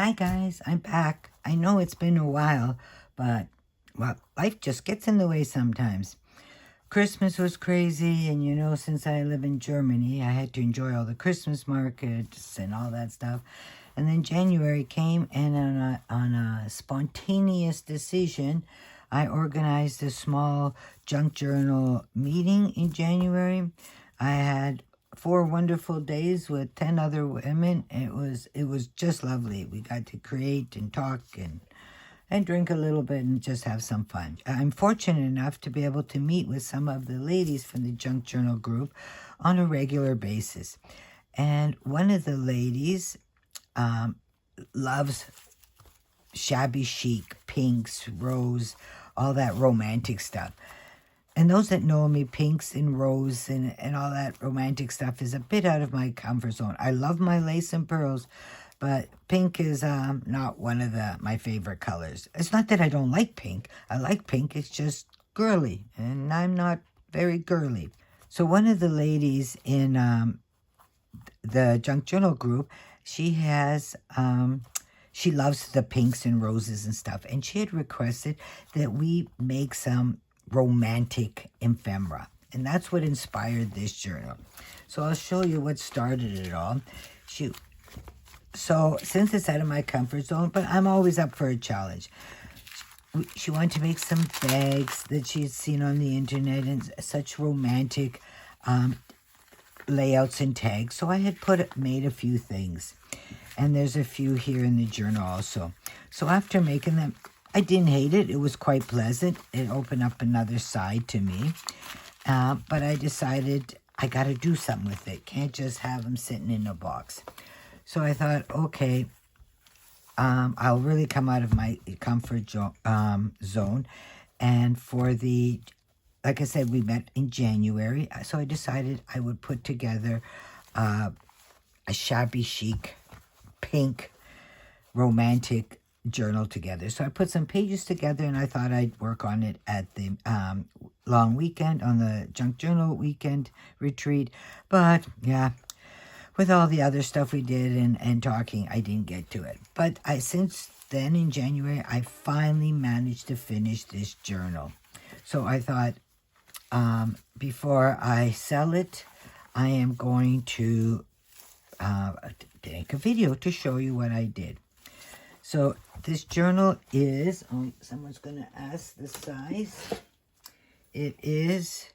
Hi guys, I'm back. I know it's been a while, but well, life just gets in the way sometimes. Christmas was crazy, and since I live in Germany, I had to enjoy all the Christmas markets and all that stuff. And then January came, and on a spontaneous decision, I organized a small junk journal meeting in January. I had 4 wonderful days with 10 other women. It was just lovely. We got to create and talk and drink a little bit and just have some fun. I'm fortunate enough to be able to meet with some of the ladies from the Junk Journal group on a regular basis. And one of the ladies loves shabby chic, pinks, rose, all that romantic stuff. And those that know me, pinks and rose and all that romantic stuff is a bit out of my comfort zone. I love my lace and pearls, but pink is not one of my favorite colors. It's not that I don't like pink. I like pink. It's just girly, and I'm not very girly. So one of the ladies in the Junk Journal group, she has... she loves the pinks and roses and stuff, and she had requested that we make some romantic ephemera, and that's what inspired this journal. So I'll show you what started it all. So since it's out of my comfort zone, but I'm always up for a challenge, she wanted to make some bags that she had seen on the internet and such romantic layouts and tags. So I had made a few things, and there's a few here in the journal also. So after making them, I didn't hate it. It was quite pleasant. It opened up another side to me. But I decided I got to do something with it. Can't just have them sitting in a box. So I thought, okay, I'll really come out of my comfort zone. And like I said, we met in January. So I decided I would put together a shabby chic, pink, romantic journal together. So I put some pages together, and I thought I'd work on it at the long weekend, on the Junk Journal weekend retreat. But yeah, with all the other stuff we did and talking, I didn't get to it. But since then, in January, I finally managed to finish this journal. So I thought, before I sell it, I am going to make a video to show you what I did. So this journal is, someone's going to ask the size. It is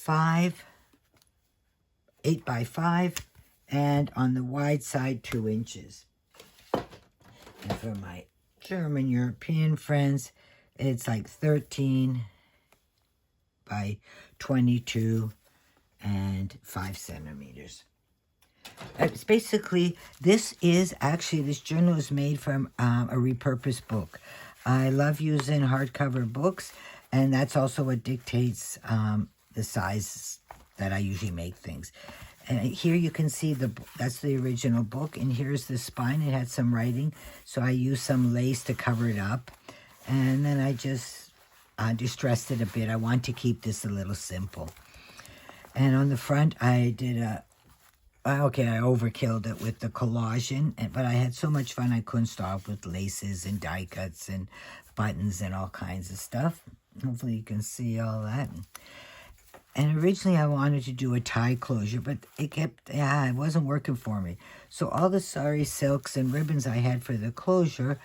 8 by 5, and on the wide side 2 inches. And for my German European friends, it's like 13 by 22 and 5 centimeters. It's basically, this journal is made from a repurposed book. I love using hardcover books, and that's also what dictates the size that I usually make things. And here you can see that's the original book, and here's the spine. It had some writing, so I used some lace to cover it up, and then I just distressed it a bit. I want to keep this a little simple. And on the front, I did I overkilled it with the collaging, but I had so much fun I couldn't stop with laces and die cuts and buttons and all kinds of stuff. Hopefully you can see all that. And originally I wanted to do a tie closure, but it wasn't working for me. So all the sari silks and ribbons I had for the closure,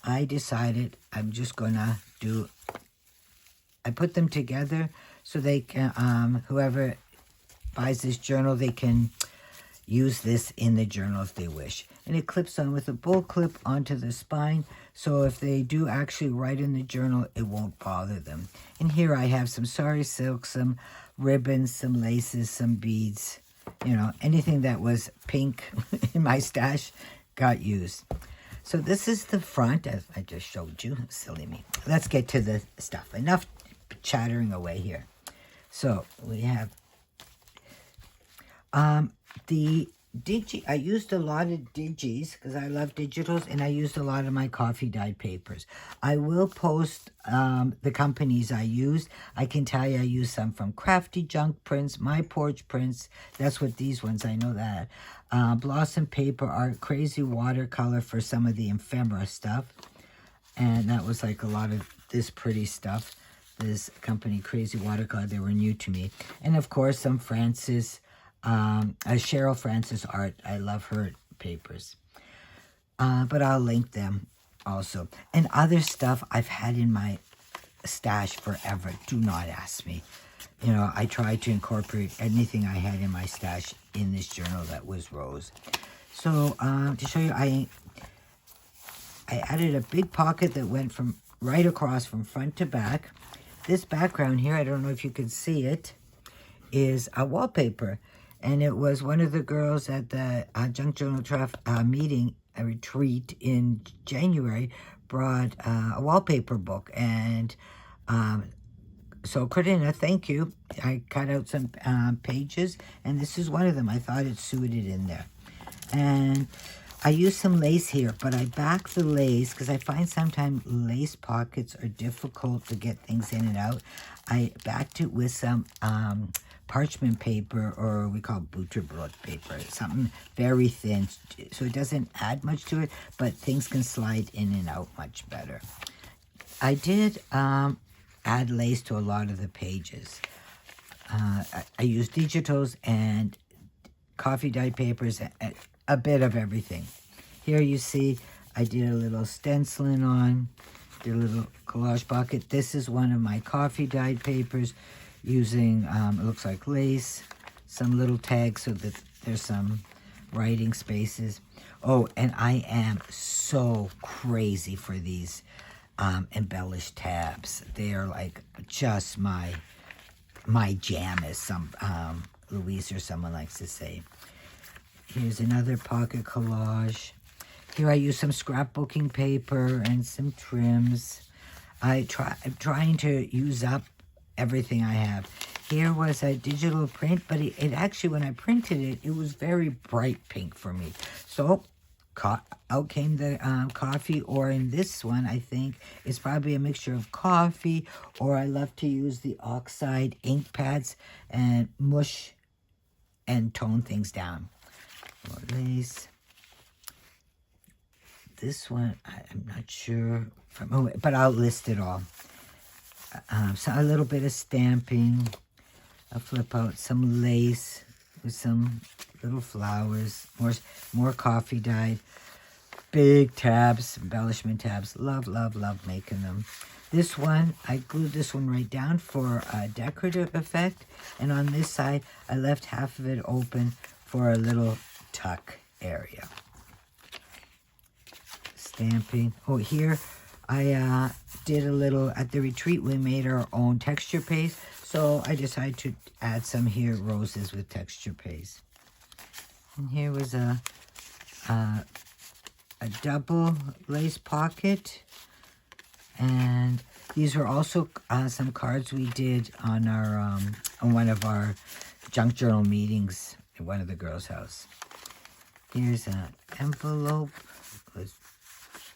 I decided I'm just gonna I put them together so they can, whoever buys this journal, they can use this in the journal if they wish. And it clips on with a bull clip onto the spine, so if they do actually write in the journal, it won't bother them. And here I have some sari silk, some ribbons, some laces, some beads. Anything that was pink in my stash got used. So this is the front, as I just showed you. Silly me. Let's get to the stuff. Enough chattering away here. So we have I used a lot of digis because I love digitals, and I used a lot of my coffee dyed papers. I will post the companies I used. I can tell you I used some from Crafty Junk Prints, My Porch Prints. That's what these ones, I know that. Blossom Paper Art, Crazy Watercolor for some of the ephemera stuff. And that was like a lot of this pretty stuff. This company, Crazy Watercolor, they were new to me. And of course, some Francis, Cheryl Francis art. I love her papers. But I'll link them also. And other stuff I've had in my stash forever. Do not ask me. You know, I tried to incorporate anything I had in my stash in this journal that was rose. So, to show you, I added a big pocket that went from right across from front to back. This background here, I don't know if you can see it, is a wallpaper. And it was one of the girls at the Junk Journal meeting, a retreat in January, brought a wallpaper book. And so, Corina, thank you. I cut out some pages, and this is one of them. I thought it suited in there. And I used some lace here, but I backed the lace because I find sometimes lace pockets are difficult to get things in and out. I backed it with some parchment paper, or we call butterbrot paper, something very thin, so it doesn't add much to it, but things can slide in and out much better. I did add lace to a lot of the pages. I used digitals and coffee dyed papers, a bit of everything. Here you see I did a little stenciling on, did a little collage pocket. This is one of my coffee dyed papers using, it looks like lace, some little tags so that there's some writing spaces. Oh, and I am so crazy for these embellished tabs. They are like just my jam, as some Louise or someone likes to say. Here's another pocket collage. Here I use some scrapbooking paper and some trims. I'm trying to use up everything I have. Here was a digital print, but it actually, when I printed it, it was very bright pink for me. So out came the coffee, or in this one, I think, it's probably a mixture of coffee, or I love to use the oxide ink pads and mush and tone things down. More lace. This one, I'm not sure, but I'll list it all. So a little bit of stamping. I'll flip out some lace with some little flowers. More coffee dyed. Big tabs, embellishment tabs. Love, love, love making them. This one, I glued this one right down for a decorative effect. And on this side, I left half of it open for a little tuck area. Stamping. Oh, here I did a little, at the retreat, we made our own texture paste. So I decided to add some here, roses with texture paste. And here was a double lace pocket. And these were also some cards we did on our on one of our junk journal meetings at one of the girls' house. Here's an envelope with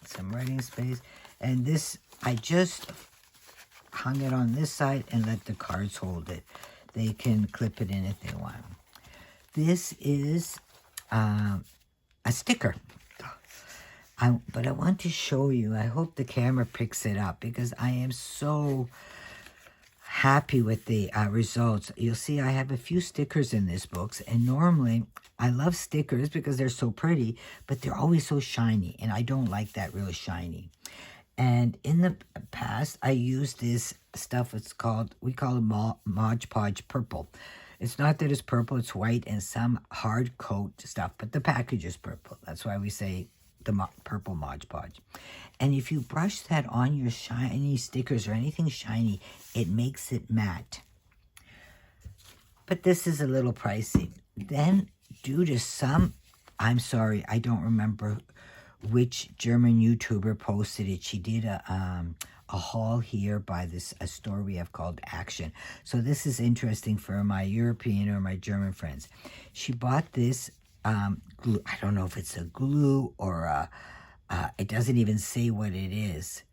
some writing space. And this, I just hung it on this side and let the cards hold it. They can clip it in if they want. This is a sticker. But I want to show you. I hope the camera picks it up because I am so happy with the results. You'll see I have a few stickers in this book, and normally I love stickers because they're so pretty, but they're always so shiny, and I don't like that really shiny. And in the past, I used this stuff. It's called, we call it Mod Podge purple. It's not that it's purple, it's white and some hard coat stuff, but the package is purple. That's why we say the purple Mod Podge. And if you brush that on your shiny stickers or anything shiny, it makes it matte. But this is a little pricey. Then, due to some, I'm sorry, I don't remember which German YouTuber posted it. She did a haul here by a store we have called Action. So this is interesting for my European or my German friends. She bought this glue. I don't know if it's a glue or it doesn't even say what it is.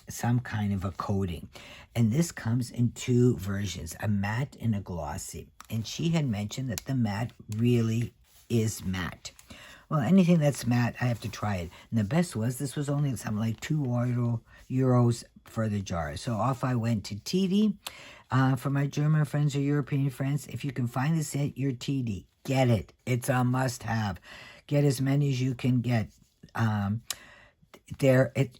Some kind of a coating. And this comes in two versions, a matte and a glossy. And she had mentioned that the matte really is matte. Well, anything that's matte, I have to try it. And the best was, this was only something like €2 for the jar. So off I went to TD. For my German friends or European friends, if you can find this at your TD, get it. It's a must-have. Get as many as you can get.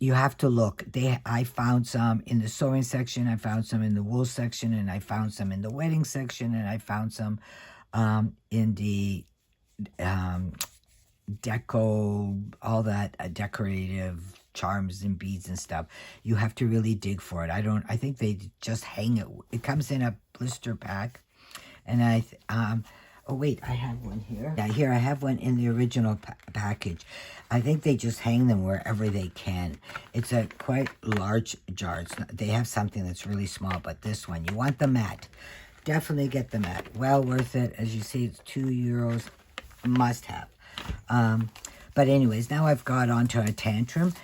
You have to look. I found some in the sewing section, I found some in the wool section, and I found some in the wedding section, and I found some in the deco, all that decorative charms and beads and stuff. You have to really dig for it. I think they just hang it. It comes in a blister pack, and oh wait, I have one here. Yeah, here I have one in the original package. I think they just hang them wherever they can. It's a quite large jar. They have something that's really small, but this one, you want the matte. Definitely get the matte. Well worth it. As you see, it's €2. Must have. But anyways, now I've got onto a tantrum.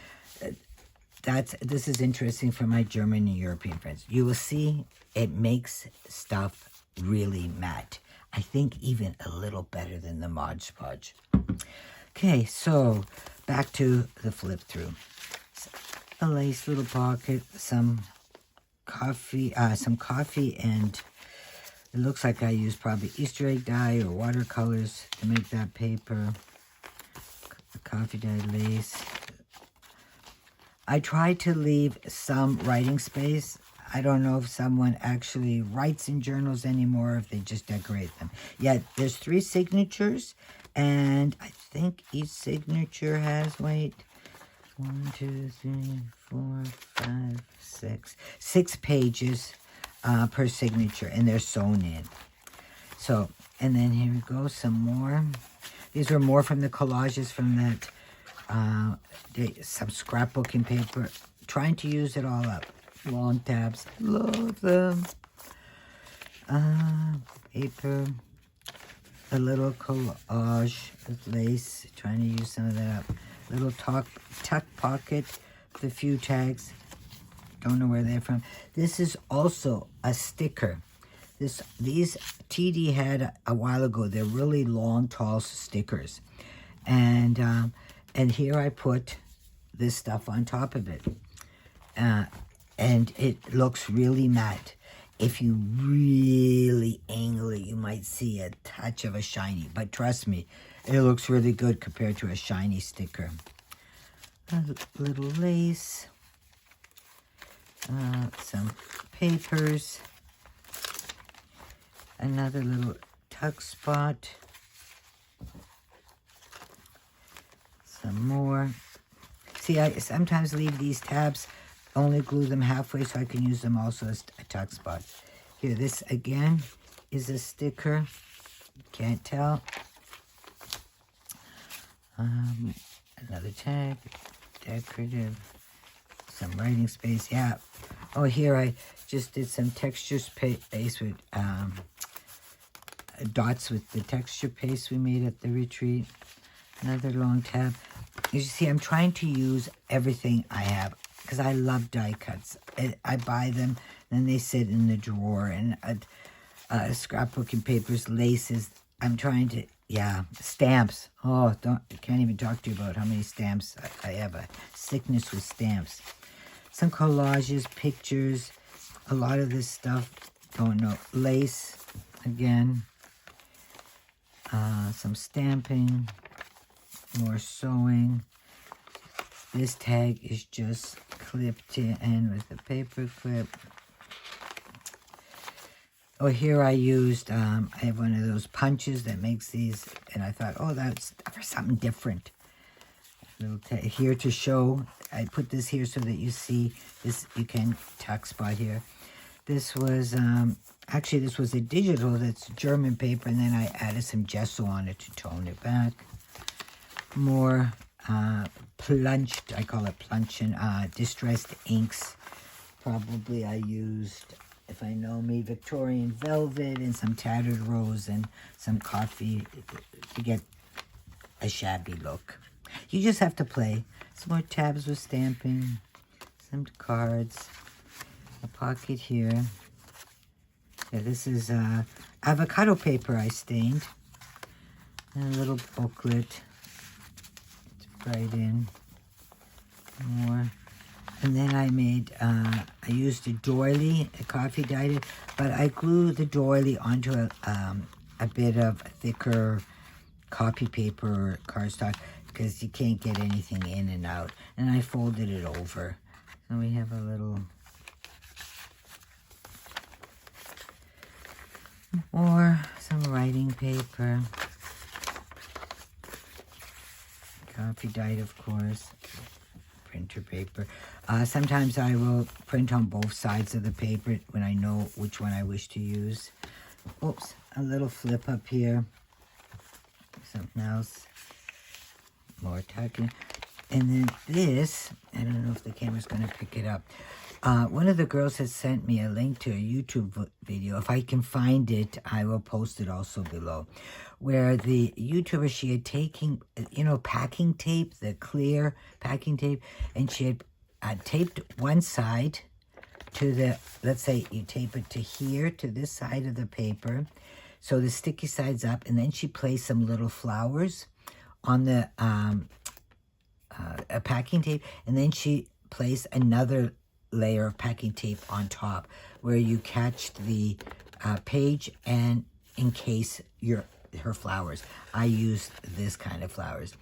This is interesting for my German and European friends. You will see it makes stuff really matte. I think even a little better than the Mod Podge. Okay, so back to the flip through. A lace little pocket, some coffee, and it looks like I used probably Easter egg dye or watercolors to make that paper. Coffee dye lace. I try to leave some writing space. I don't know if someone actually writes in journals anymore, if they just decorate them. Yeah, there's 3 signatures, and I think each signature has, wait, 1, 2, 3, 4, 5, 6. 6 pages per signature, and they're sewn in. So, and then here we go, some more. These were more from the collages from that, some scrapbooking paper. Trying to use it all up. Long tabs, love them. Paper, a little collage of lace. Trying to use some of that up. Little tuck pocket with a few tags. Don't know where they're from. This is also a sticker. These TD had a while ago. They're really long, tall stickers, and here I put this stuff on top of it, and it looks really matte. If you really angle it, you might see a touch of a shiny, but trust me, it looks really good compared to a shiny sticker. A little lace, some papers. Another little tuck spot. Some more. See, I sometimes leave these tabs, only glue them halfway so I can use them also as a tuck spot. Here, this again is a sticker. Can't tell. Another tag. Decorative. Some writing space. Yeah. Oh, here I just did some texture paste with dots with the texture paste we made at the retreat. Another long tab. As you see, I'm trying to use everything I have because I love die cuts. I buy them, then they sit in the drawer. And scrapbooking papers, laces. I'm trying to, yeah, stamps. Oh, can't even talk to you about how many stamps. I have a sickness with stamps. Some collages, pictures. A lot of this stuff, don't know. Lace, again. Some stamping. More sewing. This tag is just clipped in with a paper clip. Oh, here I used, I have one of those punches that makes these, and I thought, oh, that's for something different. Here to show, I put this here so that you see this, you can tuck spot here. This was, actually this was a digital, that's German paper, and then I added some gesso on it to tone it back. More plunched, I call it plunching, distressed inks. Probably I used, if I know me, Victorian velvet and some tattered rose and some coffee to get a shabby look. You just have to play. Some more tabs with stamping, some cards, a pocket here. Yeah, this is avocado paper I stained. And a little booklet to write in more. And then I made, I used a doily, a coffee dyed, but I glued the doily onto a bit of thicker copy paper or cardstock because you can't get anything in and out. And I folded it over. So we have a little more, some writing paper. Coffee dyed, of course. Printer paper. Sometimes I will print on both sides of the paper when I know which one I wish to use. Oops, a little flip up here. Something else. More tucking. And then this, I don't know if the camera's going to pick it up. One of the girls has sent me a link to a YouTube video. If I can find it, I will post it also below. Where the YouTuber, she had taken, packing tape, the clear packing tape, and she had taped one side to the, let's say you tape it to here, to this side of the paper. So the sticky side's up, and then she placed some little flowers on the packing tape, and then she placed another layer of packing tape on top where you catch the page and encase her flowers. I used this kind of flowers.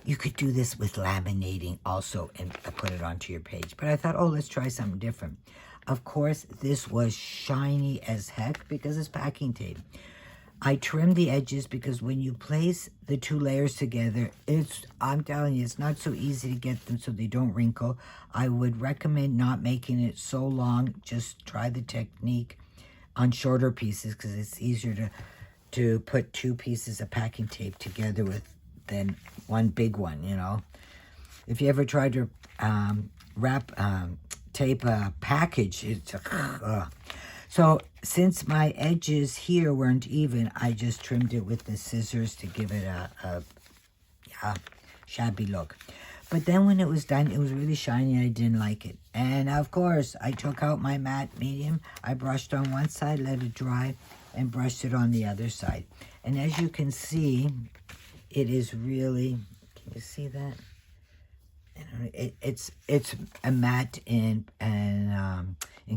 You could do this with laminating also and put it onto your page. But I thought, oh, let's try something different. Of course, this was shiny as heck because it's packing tape. I trimmed the edges because when you place the two layers together, I'm telling you, it's not so easy to get them so they don't wrinkle. I would recommend not making it so long. Just try the technique on shorter pieces because it's easier to put two pieces of packing tape together than one big one, If you ever try to tape a package, it's So since my edges here weren't even, I just trimmed it with the scissors to give it a shabby look. But then when it was done, it was really shiny. I didn't like it. And of course, I took out my matte medium. I brushed on one side, let it dry, and brushed it on the other side. And as you can see, it is really, can you see that? It's a matte in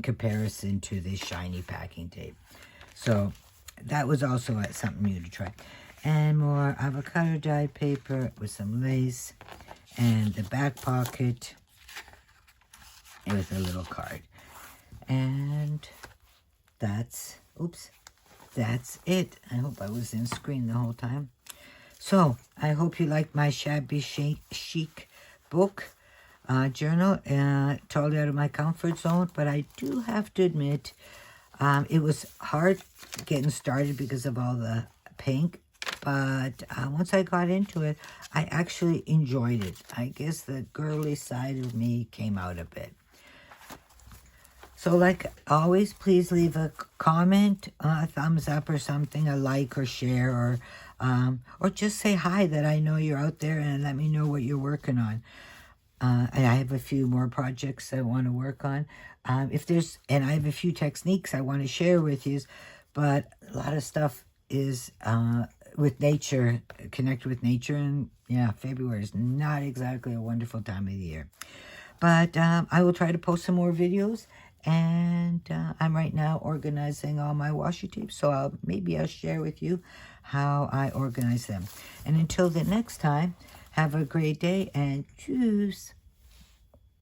comparison to this shiny packing tape. So that was also something new to try. And more avocado dyed paper with some lace and the back pocket with a little card. And that's it. I hope I was in screen the whole time. So I hope you like my shabby chic book journal. Totally out of my comfort zone, but I do have to admit it was hard getting started because of all the pink, but once I got into it, I actually enjoyed it. I guess the girly side of me came out a bit. So like always, please leave a comment, a thumbs up or something, a like or share, or just say hi that I know you're out there and let me know what you're working on. And I have a few more projects I want to work on. And I have a few techniques I want to share with you, but a lot of stuff is with nature, connect with nature, and yeah, February is not exactly a wonderful time of the year. But I will try to post some more videos, and I'm right now organizing all my washi tapes, so maybe I'll share with you how I organize them. And until the next time, have a great day and tschüss.